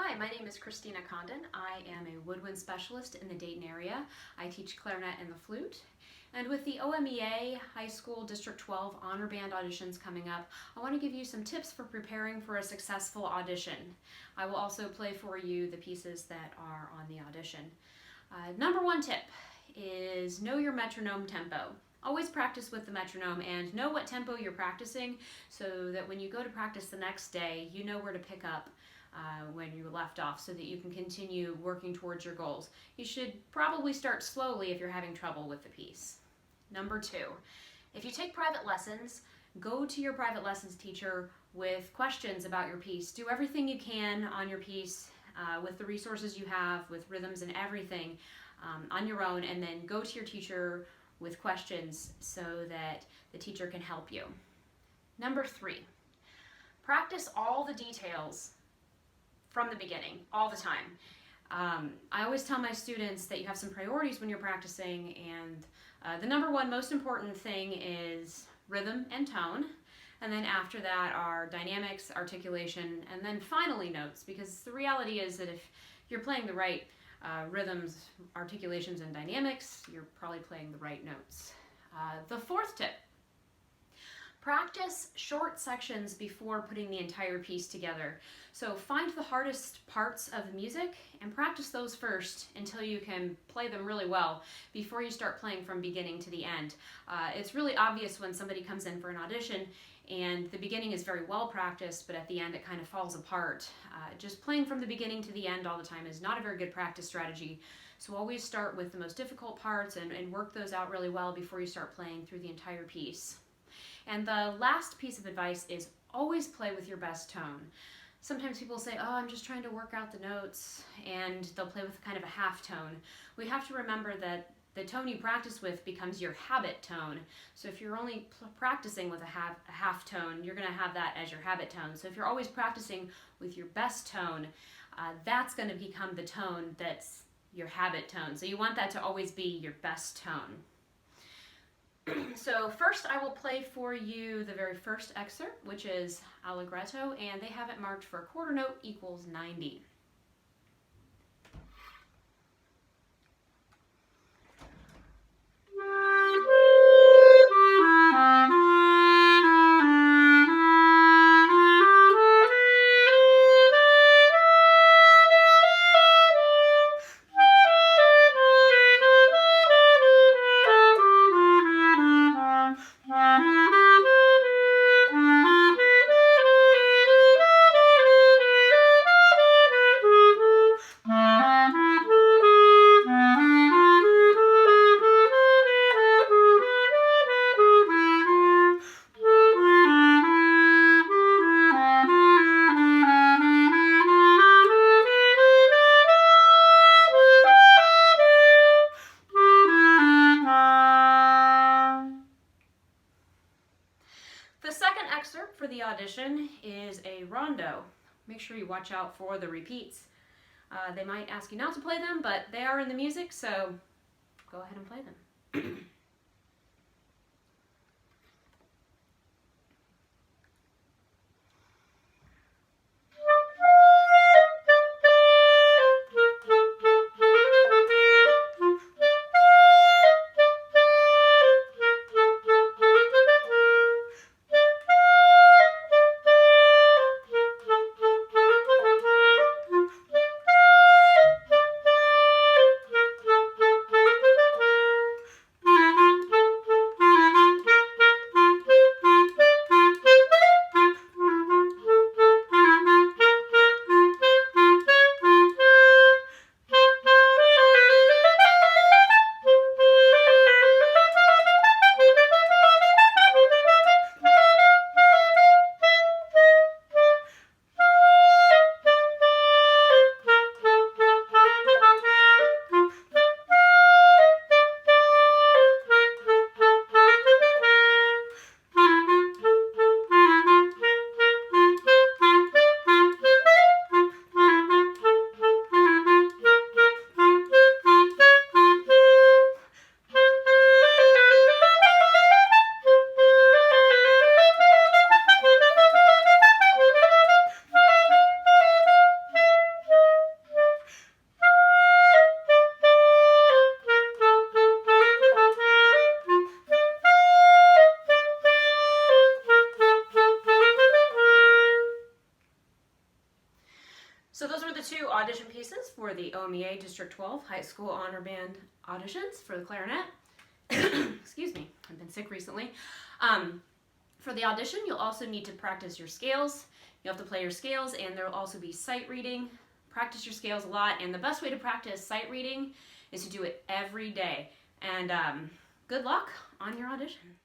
Hi, my name is Christina Condon. I am a woodwind specialist in the Dayton area. I teach clarinet and the flute. And with the OMEA High School District 12 Honor Band auditions coming up, I want to give you some tips for preparing for a successful audition. I will also play for you the pieces that are on the audition. Number one tip is know your metronome tempo. Always practice with the metronome and know what tempo you're practicing so that when you go to practice the next day, you know where to pick up when you left off so that you can continue working towards your goals. You should probably start slowly if you're having trouble with the piece. Number two, if you take private lessons, go to your private lessons teacher with questions about your piece. Do everything you can on your piece with the resources you have, with rhythms and everything on your own, and then go to your teacher with questions so that the teacher can help you. Number three, practice all the details from the beginning, all the time. I always tell my students that you have some priorities when you're practicing, and the number one most important thing is rhythm and tone, and then after that are dynamics, articulation, and then finally notes, because the reality is that if you're playing the right rhythms, articulations, and dynamics, you're probably playing the right notes. The fourth tip, practice short sections before putting the entire piece together. So find the hardest parts of the music and practice those first until you can play them really well before you start playing from beginning to the end. It's really obvious when somebody comes in for an audition and the beginning is very well practiced, but at the end it kind of falls apart. Just playing from the beginning to the end all the time is not a very good practice strategy. So always start with the most difficult parts and work those out really well before you start playing through the entire piece. And the last piece of advice is always play with your best tone. Sometimes people say, oh, I'm just trying to work out the notes, and they'll play with kind of a half tone. We have to remember that the tone you practice with becomes your habit tone. So if you're only practicing with a half tone, you're going to have that as your habit tone. So if you're always practicing with your best tone, that's going to become the tone that's your habit tone. So you want that to always be your best tone. So first I will play for you the very first excerpt, which is Allegretto, and they have it marked for a quarter note equals 90. The second excerpt for the audition is a rondo. Make sure you watch out for the repeats. They might ask you not to play them, but they are in the music, so go ahead and play them. 2 audition pieces for the OMEA District 12 High School Honor Band auditions for the clarinet. Excuse me, I've been sick recently. For the audition, you'll also need to practice your scales. You'll have to play your scales, and there will also be sight reading. Practice your scales a lot, and the best way to practice sight reading is to do it every day. And good luck on your audition.